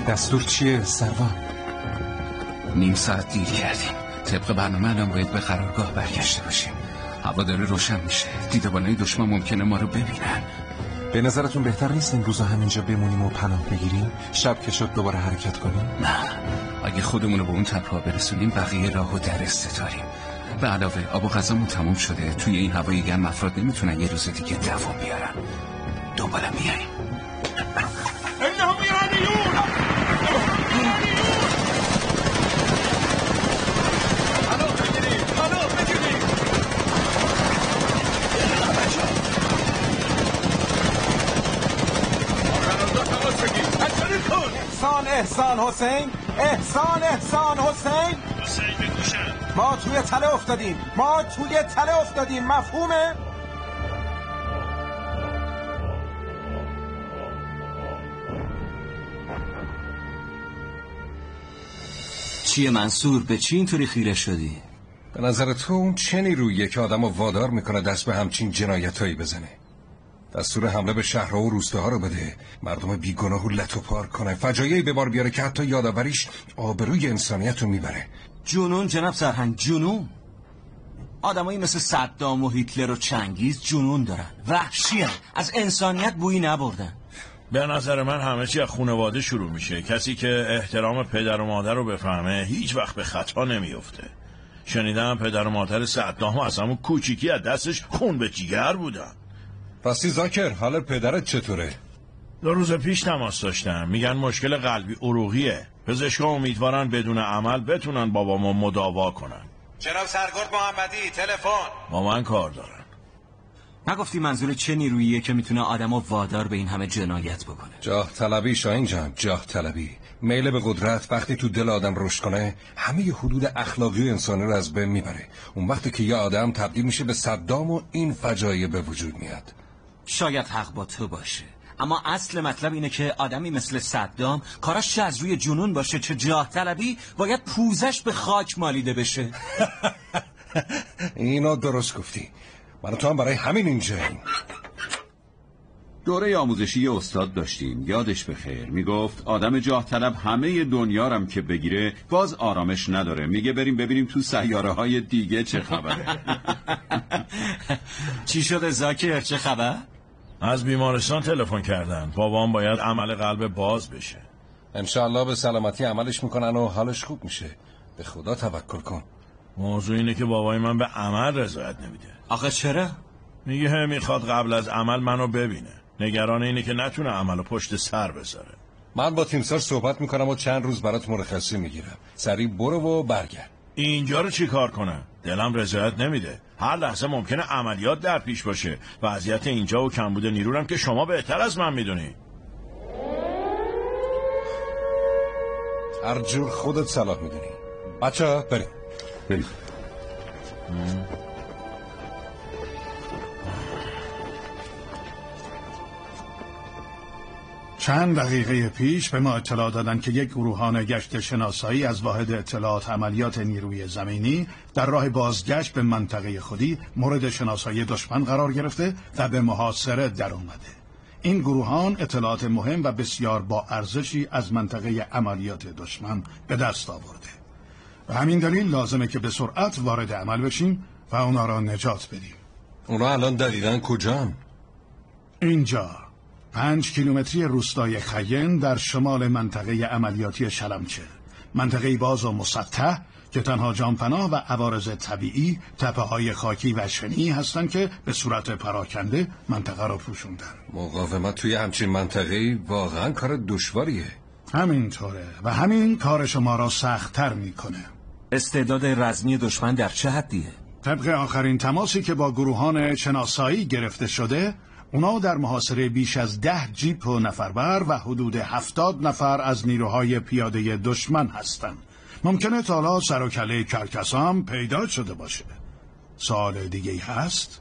دستور چیه سروان؟ نیم ساعت دیر کردیم. طبق برنامه الان باید به قرارگاه برگشته باشیم. هوا داره روشن میشه. دیدبانای دشمن ممکنه ما رو ببینن. به نظرتون بهتر نیست این روزا همینجا بمونیم و پناه بگیریم؟ شب که شد دوباره حرکت کنیم؟ نه، اگه خودمونو به اون تپه‌ها برسونیم بقیه راهو در استتاریم. به علاوه آب و غذامون تموم شده. توی این هوای گرم افراد نمیتونن یه روز دیگه دوام بیارن. دنبالم میاییم. احسان حسین بگوشم. ما توی تله افتادیم مفهومه؟ چیه منصور؟ به چی اینطوری خیره شدی؟ به نظر تو اون چه نیرویه که آدمو وادار میکنه دست به همچین جنایتایی بزنه؟ دستور حمله به شهرها و روستاها رو بده، مردم بیگناه و لت و پار کنه، فجایعی به بار بیاره که حتی یادآوریش آبروی انسانیت رو میبره. جنون جناب سرهنگ، جنون. آدمایی مثل صدام و هیتلر و چنگیز جنون دارن، وحشی‌ان، از انسانیت بویی نبردن. به نظر من همه چی از خانواده شروع میشه. کسی که احترام پدر و مادر رو بفهمه هیچ وقت به خطا نمیفته. شنیدم پدر و مادر صدام از همون کوچیکی از دستش خون به جیگر بودن. راستی زاکر، حال پدرت چطوره؟ 2 روز پیش تماس داشتم. میگن مشکل قلبی عروقیه. پزشکا امیدوارن بدون عمل بتونن بابامو مداوا کنن. جناب سرگرد محمدی، تلفن. با من کار دارن. نگفتی منظور چه نیروییه که میتونه آدمو وادار به این همه جنایت بکنه؟ جاه طلبی شاهین جان، جاه طلبی. میل به قدرت وقتی تو دل آدم رشد کنه همه حدود اخلاقی و انسانی رو از بین میبره. اون وقتی که یه آدم تبدیل میشه به صدام و این فجایع به وجود میاد. شاید حق با تو باشه، اما اصل مطلب اینه که آدمی مثل صدام کاراش چه از روی جنون باشه چه جاه طلبی باید پوزش به خاک مالیده بشه. اینو درست گفتی. من تو هم برای همین اینجاییم. دوره آموزشی استاد داشتیم، یادش بخیر. میگفت آدم جاه طلب همه دنیا رم که بگیره باز آرامش نداره. میگه بریم ببینیم تو سیاره های دیگه چه خبره. چی شده زاکر؟ چه خبر؟ از بیمارستان تلفن کردن. بابام باید عمل قلب باز بشه. انشالله به سلامتی عملش میکنن و حالش خوب میشه. به خدا توکل کن. موضوع اینه که بابای من به عمل رضایت نمیده. آخه چرا؟ میگه میخواد قبل از عمل منو ببینه. نگران اینه که نتونه عملو پشت سر بذاره. من با تیمسار صحبت میکنم و چند روز برات مرخصی میگیرم. سریع برو و برگرد. اینجا رو چی کار کنم؟ دلم رضایت نمیده. هر لحظه ممکنه عملیات در پیش باشه. وضعیت اینجا و کمبود نیرورم که شما بهتر از من میدونی. هر جور خودت صلاح میدونی. بچه بریم. چند دقیقه پیش به ما اطلاع دادن که یک گروهان گشت شناسایی از واحد اطلاعات عملیات نیروی زمینی در راه بازگشت به منطقه خودی مورد شناسایی دشمن قرار گرفته و به محاصره در اومده. این گروهان اطلاعات مهم و بسیار با ارزشی از منطقه عملیات دشمن به دست آورده. و همین دلیل لازمه که به سرعت وارد عمل بشیم و اونا را نجات بدیم. اونا الان دقیقاً کجان؟ اینجا 5 کیلومتری روستای خین در شمال منطقه عملیاتی شلمچه، منطقه باز و مسطح که تنها جانپناه و عوارض طبیعی تپه‌های خاکی و شنی هستند که به صورت پراکنده منطقه را پوشوندن. مقاومت توی همچین منطقه‌ای واقعا کار دشواریه. همینطوره و همین کار شما را سخت‌تر میکنه. استعداد رزمی دشمن در چه حدیه؟ طبق آخرین تماسی که با گروهان شناسایی گرفته شده، اونا در محاصره بیش از 10 جیپ و نفربر و حدود 70 نفر از نیروهای پیاده دشمن هستند. ممکنه تا حالا سر و کله کرکسام پیدا شده باشه. سوال دیگه هست؟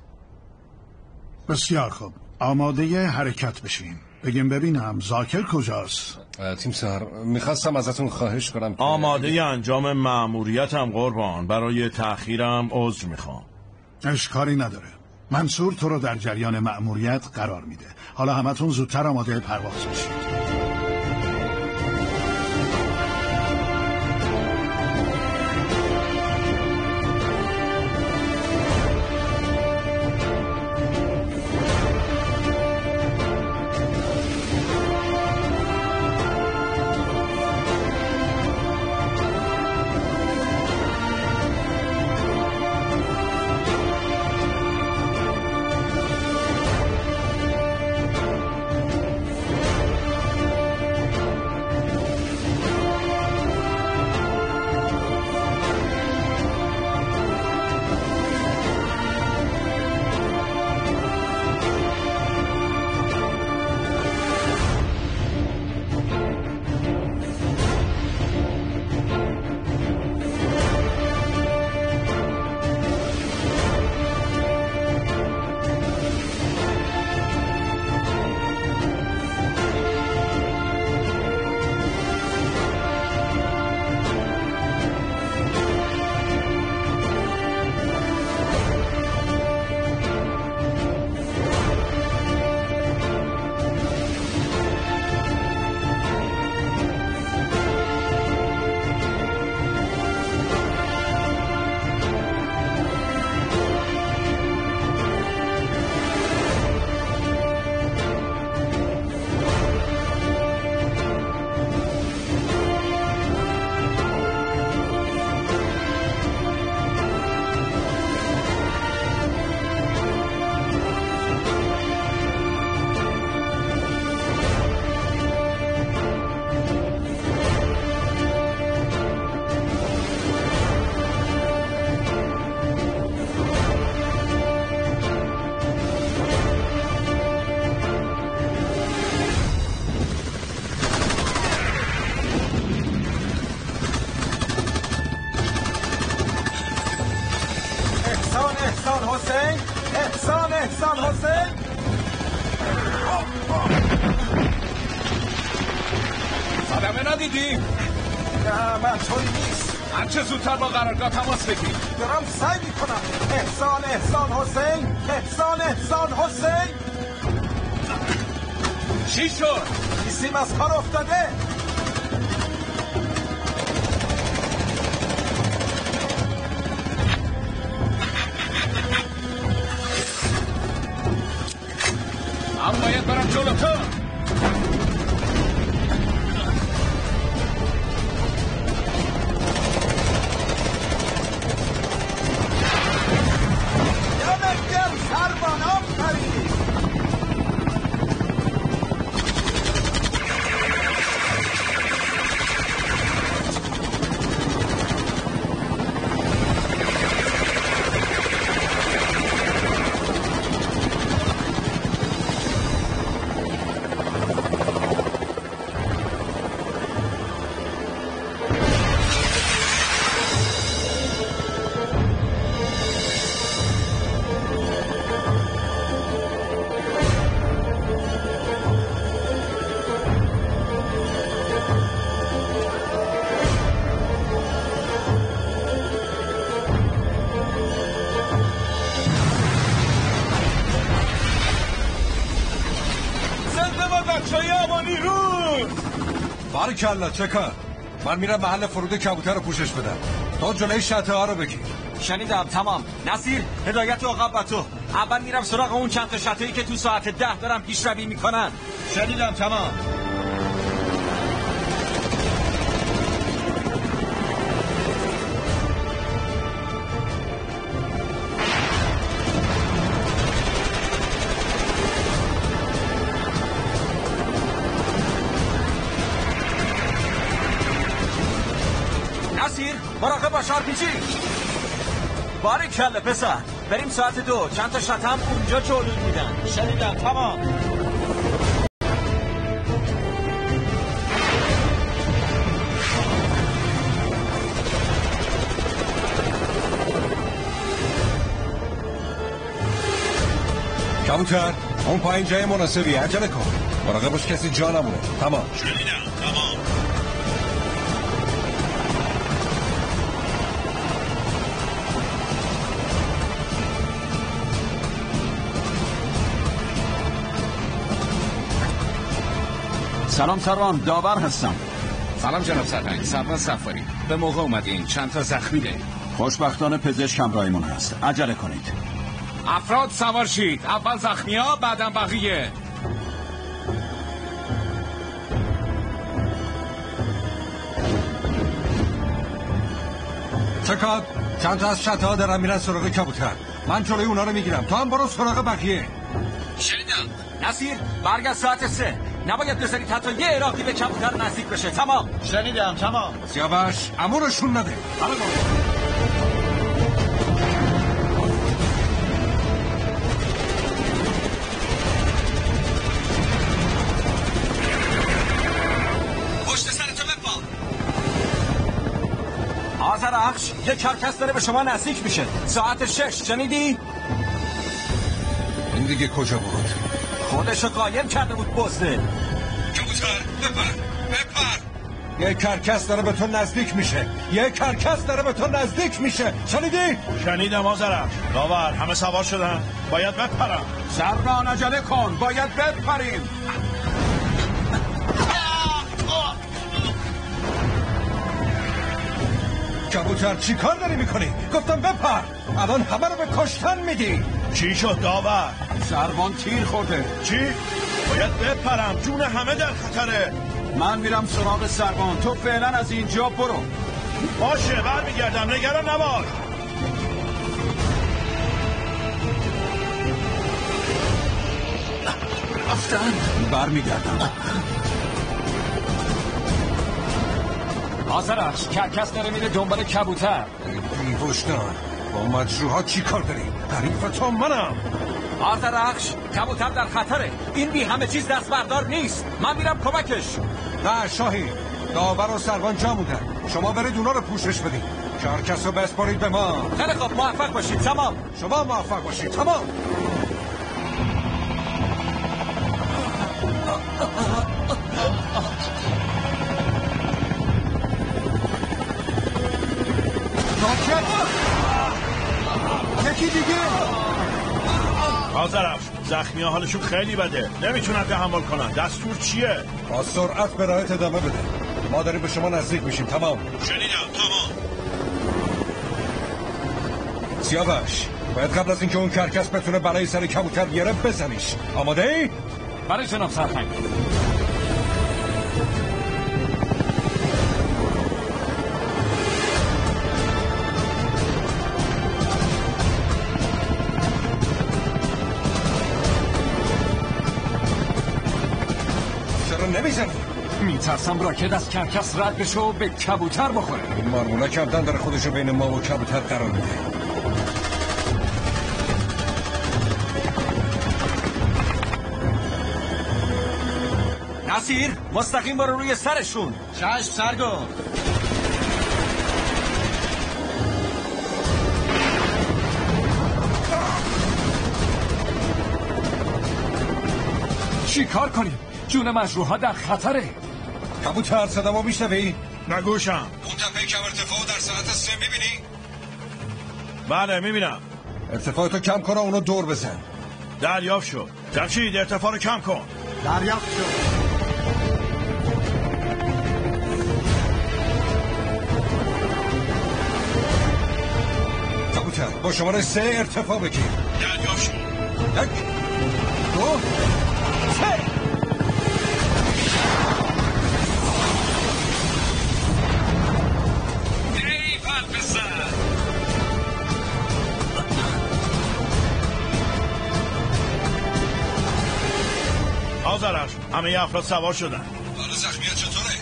بسیار خوب، آماده حرکت بشیم. بگیم ببینم زاکر کجاست؟ تیمسار میخواستم ازتون خواهش کنم که آماده انجام مأموریتم قربان. برای تأخیرم عذر میخوام. اشکالی نداره. منصور تو رو در جریان مأموریت قرار میده. حالا همتون زودتر آماده پرواز بشید. شنیدی؟ نه من طوری نیست. هرچه زودتر با قرارگاه تماس بگیر. دارم سعی میکنم. احسان حسین، احسان حسین. چی شد؟ سیم از کار افتاده. من باید برم جلوتر. باریکلا چکار. من میرم محل فرود کبوتر رو پوشش بدم. تو جلوی شته ها رو بگیر. شنیدم. تمام. نصیر هدایت عقب با تو. اول میرم سراغ اون چند تا شته‌ای که تو ساعت 10 دارم پیشروی میکنن. شنیدم. تمام. مراقب باش آرپیجی. باریکلا پسر. بریم ساعت 2. چند تا شتم اونجا جلو میدن. شنیدم. تمام. کبوتر اون پایین جای مناسبی. عجله کن. مراقب باش کسی جا نمونه. تمام. شنیدم. تمام. سلام سروان، داور هستم. سلام جناب سرهنگ. سروان سفاری. به موقع اومدین. چند تا زخمی داریم. خوشبختانه پزشک همراهیمون هست. عجله کنید. افراد سوار شید. اول زخمی‌ها بعدم بقیه. چکار. چند تا از شته ها دارن میرن سراغ کبوتر. من جلوی اونا رو میگیرم. تو هم برو سراغ بقیه. شنیدم. نصیر برگرد ساعت 3. نباید بذارید حتی یه عراقی به کبوتر نزدیک بشه. تمام. شنیدم. تمام. سیاوش امورشون نده. پشت سر تو بپا. آذرخش یه کرکس داره به شما نزدیک میشه. ساعت 6. شنیدی؟ این دیگه کجا بود؟ خودشو قایم کرده بود بزده. کبوتر بپر. یه کرکس داره به تو نزدیک میشه. یه کرکس داره به تو نزدیک میشه. شنیدی؟ شنیدم آذرخش. داور همه سوار شدن. باید بپرم. سروان عجله کن. باید بپریم. کبوتر چی کار داری میکنی؟ گفتم بپر. الان همه رو به کشتن میدی. چی شد داور؟ سروان تیر خورده. چی؟ باید بپرم. جون همه در خطره. من میرم سراغ سروان. تو فعلا از اینجا برو. باشه برمیگردم. نگران نباش. رفتن. برمیگردم. آذرخش کرکس داره میره دنبال کبوتر. بی‌وجدان. با مجروحات چی کار داری؟ حریف تو منم. آذرخش کبوتر در خطره. این بی همه چیز دست بردار نیست. من میرم کمکش. نه شاهی. داور و سروان جا موندن. شما برید اونا رو پوشش بدید. کرکس رو بسپارید به ما. خیلی خوب موفق باشید. تمام. شما موفق باشید. تمام. آذرفش، زخمی ها حالشون خیلی بده، نمیتونن تحمل کنن. دستور چیه؟ با سرعت به راهت ادامه بده. ما داریم به شما نزدیک میشیم. تمام. شنیدم. تمام. سیاوش، باید قبل از اینکه اون کرکس بتونه بلای سر کبوتر بیاره بزنیش. آماده ای؟ برای جناب سرهنگ. چرا نمیزنی؟ میترسم راکت از کرکس رد بشه و به کبوتر بخوره. این مارمولا کمتن داره خودشو بین ما و کبوتر قرار میده. نصیر مستقیم برو روی سرشون. چشم سرگو. چی کار کنیم؟ جون مجروحا در خطره. کبوتر صدامو میشنوی؟ نگوشم. اون تپه کم ارتفاع در ساعت 3 میبینی؟ بله میبینم. ارتفاعتو کم کن و اونو دور بزن. دریافت شد. جمشید ارتفاع رو کم کن. دریافت شد. کبوتر با شماره 3 ارتفاع بگیر. دریافت شد. 1 2 3. آذرفش، همه افراد سوار شدن. حال زخمیات چطوره؟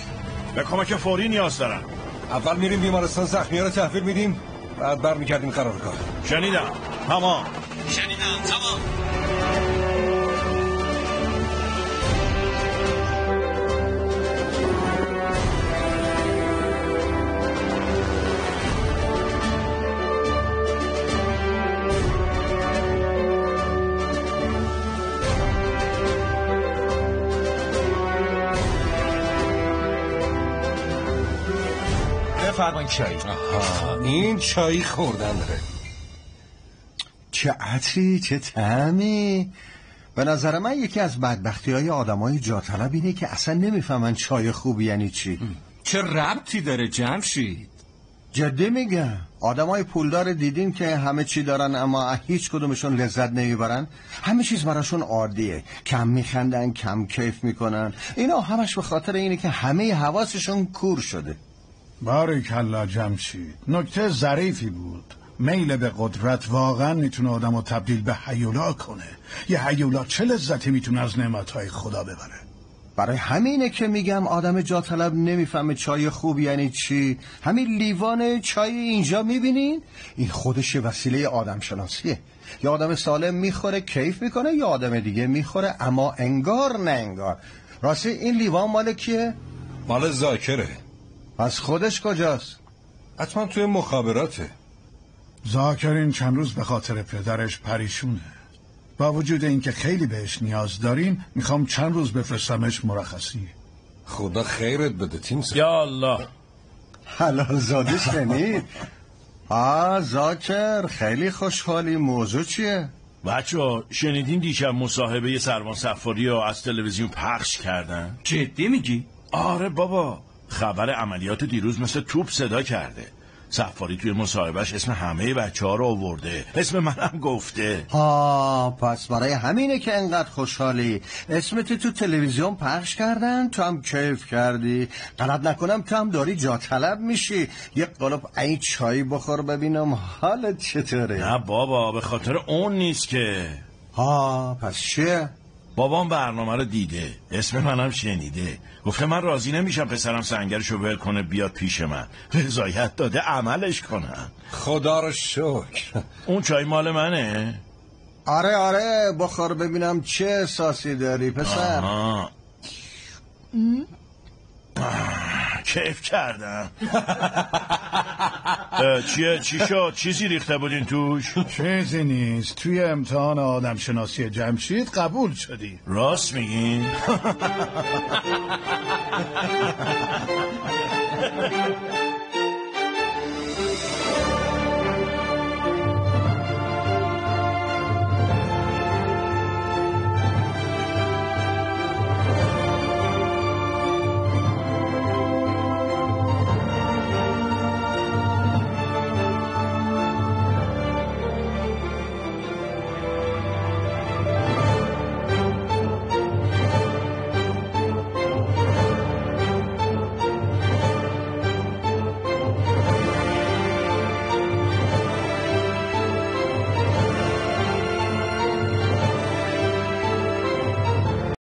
به کمک فوری نیاز دارن. اول میریم بیمارستان زخمی‌ها رو تحویل میدیم، بعد برمیگردیم قرارگاه. شنیدم. تمام. شنیدم. تمام. بفرمایید چای. این چای خوردن داره. چه عطری، چه طعمی. به نظر من یکی از بدبختی‌های آدمای جاطلب اینه که اصلا نمیفهمن چای خوبی یعنی چی. چه ربطی داره جمشید؟ جدی میگم. آدمای پولدار دیدیم که همه چی دارن اما هیچ کدومشون لذت نمیبرن. همه چیز براشون عادیه. کم میخندن، کم کیف میکنن. اینا همش به خاطر اینه که همه حواسشون کور شده. باریکلا جمشید، نکته ظریفی بود. میل به قدرت واقعا میتونه آدمو تبدیل به هیولا کنه. یه هیولا چه لذتی میتونه از نعمتهای خدا ببره. برای همینه که میگم آدم جاطلب نمیفهمه چای خوب یعنی چی. همین لیوان چای اینجا میبینین؟ این خودش وسیله آدم شناسیه. یا آدم سالم میخوره کیف میکنه، یا آدم دیگه میخوره اما انگار نه انگار. راستی این لیوان مال کیه؟ مال ذاکره. پس خودش کجاست؟ حتما توی مخابراته. ذاکر این چند روز به خاطر پدرش پریشونه. با وجود اینکه خیلی بهش نیاز داریم، میخوام چند روز بفرستمش مرخصی. خدا خیرت بده تیمسار. یا الله. حلال زاده شنید. ذاکر خیلی خوشحالی. موضوع چیه؟ بچه شنیدین دیشب مصاحبه سروان صفاری رو از تلویزیون پخش کردن؟ جدی میگی؟ آره بابا، خبر عملیات دیروز مثل توپ صدا کرده. صفاری توی مصاحبهش اسم همه بچه‌ها رو آورده، اسم منم گفته. پس برای همینه که انقدر خوشحالی. اسمت تو تلویزیون پخش کردن، تو هم کیف کردی. غلط نکنم تو هم داری جا طلب میشی. یک قلوب این چای بخور ببینم حالت چطوره. نه بابا، به خاطر اون نیست که. پس چیه؟ بابام برنامه رو دیده، اسم منم شنیده، گفته من راضی نمیشم پسرم سنگرشو ول کنه بیاد پیش من. رضایت داده عملش کنم. خدا رو شکر. اون چای مال منه؟ آره بخور ببینم چه احساسی داری پسر. کیف کردم. چی شد؟ چیزی ریخته بودین توش؟ چیزی نیست. توی امتحان آدم شناسی جمشید قبول شدی. راست میگین؟